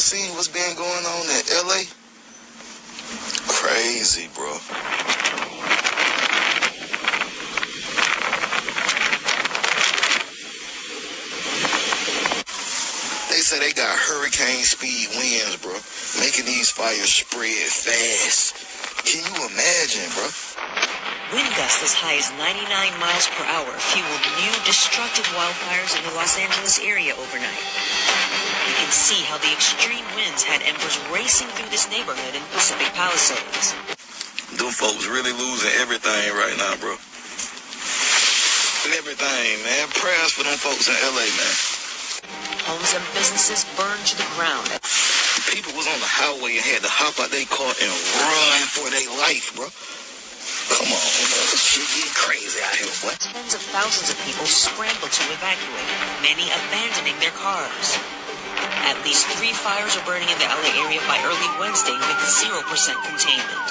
seen what's been going on in LA? Crazy, bro. They say they got hurricane speed winds, bro, making these fires spread fast. Can you imagine, bro? Wind gusts as high as 99 miles per hour fueled new destructive wildfires in the Los Angeles area overnight. You can see how the extreme winds had embers racing through this neighborhood in Pacific Palisades. Them folks really losing everything right now, bro. Everything, man. Prayers for them folks in LA, man. Homes and businesses burned to the ground. People was on the highway and had to hop out their car and run for their life, bro. Come on, bro. This shit getting crazy out here, boy. Tens of thousands of people scrambled to evacuate, many abandoning their cars. At least 3 fires are burning in the LA area by early Wednesday with 0% containment.